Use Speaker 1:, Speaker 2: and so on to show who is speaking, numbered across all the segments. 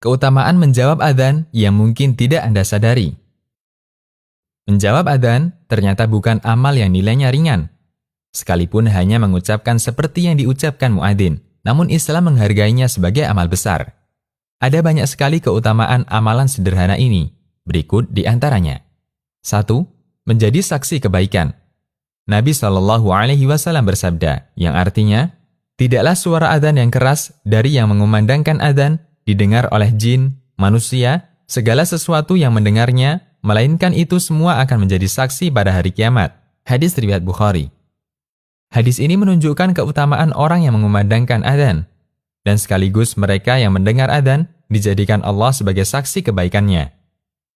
Speaker 1: keutamaan menjawab adzan yang mungkin tidak Anda sadari. Menjawab adzan ternyata bukan amal yang nilainya ringan. Sekalipun hanya mengucapkan seperti yang diucapkan muadzin, namun Islam menghargainya sebagai amal besar. Ada banyak sekali keutamaan amalan sederhana ini. Berikut di antaranya. 1. Menjadi saksi kebaikan. Nabi SAW bersabda, yang artinya, tidaklah suara adzan yang keras dari yang mengumandangkan adzan didengar oleh jin, manusia, segala sesuatu yang mendengarnya, melainkan itu semua akan menjadi saksi pada hari kiamat. Hadis riwayat Bukhari. Hadis ini menunjukkan keutamaan orang yang mengumandangkan adzan, dan sekaligus mereka yang mendengar adzan dijadikan Allah sebagai saksi kebaikannya.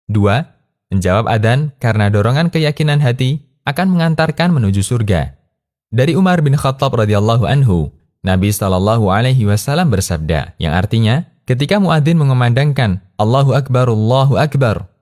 Speaker 1: 2. Menjawab adzan karena dorongan keyakinan hati akan mengantarkan menuju surga. Dari Umar bin Khattab radhiyallahu anhu, Nabi SAW bersabda, yang artinya, ketika muadzin mengumandangkan Allahu Akbar,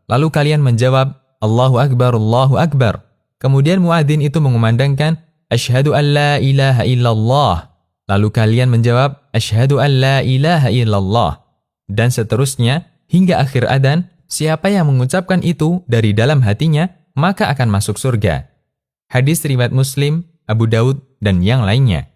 Speaker 1: lalu kalian menjawab Allahu Akbar, kemudian muadzin itu mengumandangkan Asyhadu an la ilaha illallah, lalu kalian menjawab Asyhadu an la ilaha illallah, dan seterusnya hingga akhir adzan. Siapa yang mengucapkan itu dari dalam hatinya, maka akan masuk surga. Hadis riwayat Muslim, Abu Daud, dan yang lainnya.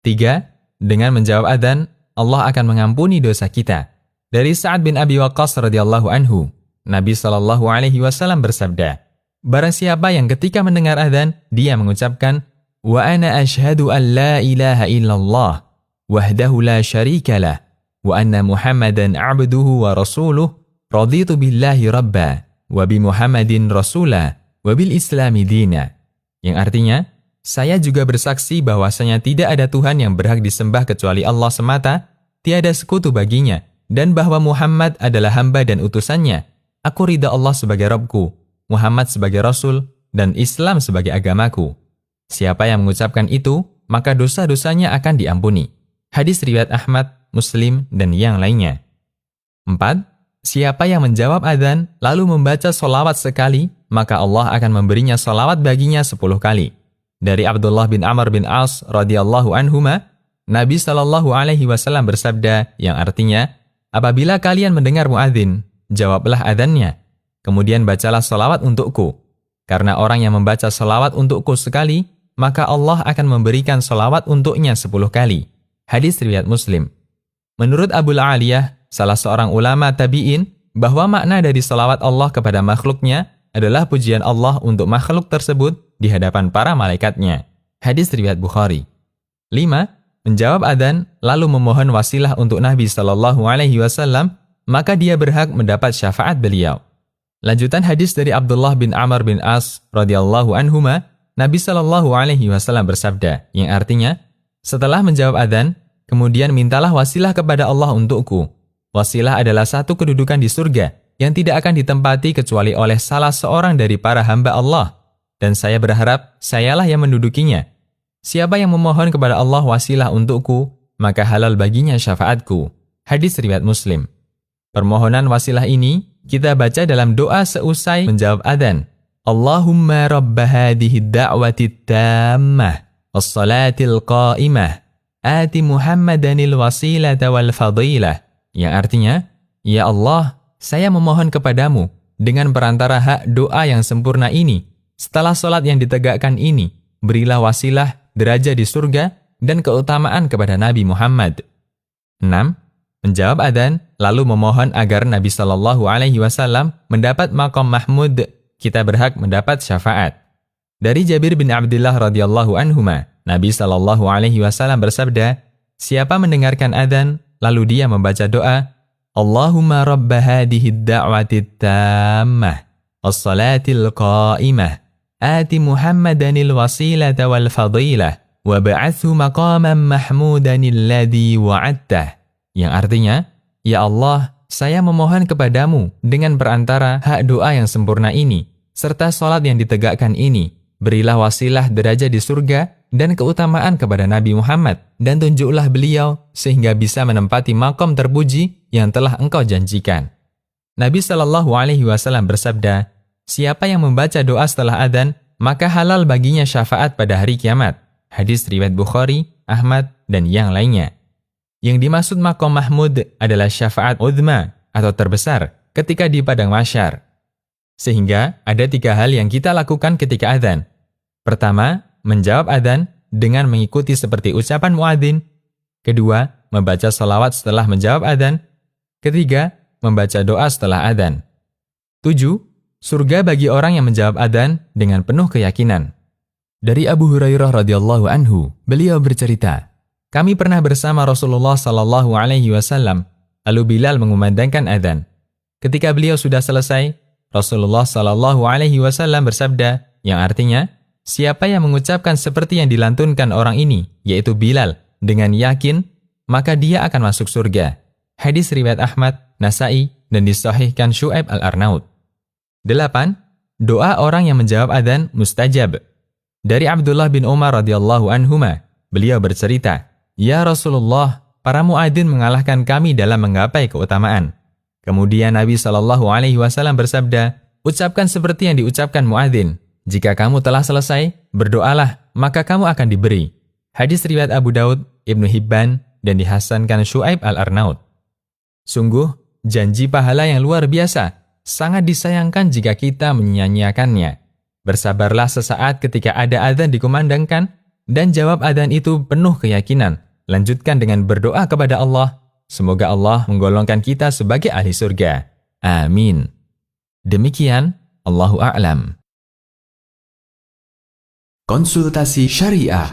Speaker 1: 3. Dengan menjawab adzan, Allah akan mengampuni dosa kita. Dari Sa'ad bin Abi Waqqas radhiyallahu anhu, Nabi SAW bersabda, barang siapa yang ketika mendengar adzan, dia mengucapkan, Wa ana ashhadu an la ilaha illallah, wahdahu la syarika lah, wa anna Muhammadan abduhu wa rasuluh, raditu billahi rabba, wa bi Muhammadin rasula, wa bil islami dina. Yang artinya, saya juga bersaksi bahwasanya tidak ada Tuhan yang berhak disembah kecuali Allah semata, tiada sekutu baginya, dan bahwa Muhammad adalah hamba dan utusannya. Aku ridha Allah sebagai Rabbku, Muhammad sebagai Rasul, dan Islam sebagai agamaku. Siapa yang mengucapkan itu, maka dosa-dosanya akan diampuni. Hadis riwayat Ahmad, Muslim, dan yang lainnya. 4. Siapa yang menjawab adzan lalu membaca sholawat sekali, maka Allah akan memberinya sholawat baginya 10 kali. Dari Abdullah bin Amr bin As radhiyallahu anhuma, Nabi SAW bersabda, yang artinya, apabila kalian mendengar muadzin, jawablah adzannya, kemudian bacalah sholawat untukku. Karena orang yang membaca sholawat untukku sekali, maka Allah akan memberikan sholawat untuknya 10 kali. Hadis riwayat Muslim. Menurut Abul Aliyah, salah seorang ulama tabi'in, bahwa makna dari salawat Allah kepada makhluknya adalah pujian Allah untuk makhluk tersebut di hadapan para malaikatnya. Hadis riwayat Bukhari. 5. Menjawab adzan lalu memohon wasilah untuk Nabi SAW, maka dia berhak mendapat syafaat beliau. Lanjutan hadis dari Abdullah bin Amr bin As radhiyallahu anhuma, Nabi SAW bersabda, yang artinya, setelah menjawab adzan, kemudian mintalah wasilah kepada Allah untukku. Wasilah adalah satu kedudukan di surga yang tidak akan ditempati kecuali oleh salah seorang dari para hamba Allah. Dan saya berharap sayalah yang mendudukinya. Siapa yang memohon kepada Allah wasilah untukku, maka halal baginya syafaatku. Hadis riwayat Muslim. Permohonan wasilah ini kita baca dalam doa seusai menjawab adzan. Allahumma rabba hadhihi da'wati tammah, was-salatil qa'imah, ati Muhammadanil wasilata wal fadilah. Yang artinya, ya Allah, saya memohon kepadamu dengan perantara hak doa yang sempurna ini, setelah sholat yang ditegakkan ini, berilah wasilah, derajat di surga, dan keutamaan kepada Nabi Muhammad. 6. Menjawab adzan, lalu memohon agar Nabi SAW mendapat maqam mahmud, kita berhak mendapat syafaat. Dari Jabir bin Abdullah radhiyallahu anhuma, Nabi SAW bersabda, siapa mendengarkan adzan, lalu dia membaca doa, Allahumma rabba hadihi da'wati tammah, was-salatil qa'imah, ati Muhammadanil wasilata wal fadilah, wa ba'athu maqaman mahmudanil ladhi wa'attah. Yang artinya, ya Allah, saya memohon kepadamu dengan perantara hak doa yang sempurna ini, serta sholat yang ditegakkan ini, berilah wasilah derajat di surga dan keutamaan kepada Nabi Muhammad, dan tunjuklah beliau sehingga bisa menempati makom terpuji yang telah engkau janjikan. Nabi SAW bersabda, siapa yang membaca doa setelah adzan, maka halal baginya syafaat pada hari kiamat. Hadis riwayat Bukhari, Ahmad, dan yang lainnya. Yang dimaksud makom mahmud adalah syafaat uzma, atau terbesar ketika di padang mahsyar. Sehingga ada 3 hal yang kita lakukan ketika adzan. Pertama, menjawab adzan dengan mengikuti seperti ucapan muadzin. Kedua, membaca sholawat setelah menjawab adzan. Ketiga, membaca doa setelah adzan. 7. Surga bagi orang yang menjawab adzan dengan penuh keyakinan. Dari Abu Hurairah radhiyallahu anhu, beliau bercerita, kami pernah bersama Rasulullah sallallahu alaihi wasallam, lalu Bilal mengumandangkan adzan. Ketika beliau sudah selesai, Rasulullah sallallahu alaihi wasallam bersabda, yang artinya, siapa yang mengucapkan seperti yang dilantunkan orang ini, yaitu Bilal, dengan yakin, maka dia akan masuk surga. Hadis riwayat Ahmad, Nasai, dan disahihkan Syu'aib al-Arnaud. 8. Doa orang yang menjawab adzan mustajab. Dari Abdullah bin Umar radhiyallahu anhuma, beliau bercerita, "Ya Rasulullah, para muadzin mengalahkan kami dalam menggapai keutamaan." Kemudian Nabi Shallallahu alaihi wasallam bersabda, "Ucapkan seperti yang diucapkan muadzin. Jika kamu telah selesai, berdoalah, maka kamu akan diberi." Hadis riwayat Abu Daud, Ibnu Hibban, dan dihasankan Syu'aib al-Arnaud. Sungguh, janji pahala yang luar biasa, sangat disayangkan jika kita menyia-nyiakannya. Bersabarlah sesaat ketika ada adzan dikumandangkan, dan jawab adzan itu penuh keyakinan. Lanjutkan dengan berdoa kepada Allah. Semoga Allah menggolongkan kita sebagai ahli surga. Amin. Demikian, Allahu a'lam.
Speaker 2: Konsultasi Syariah.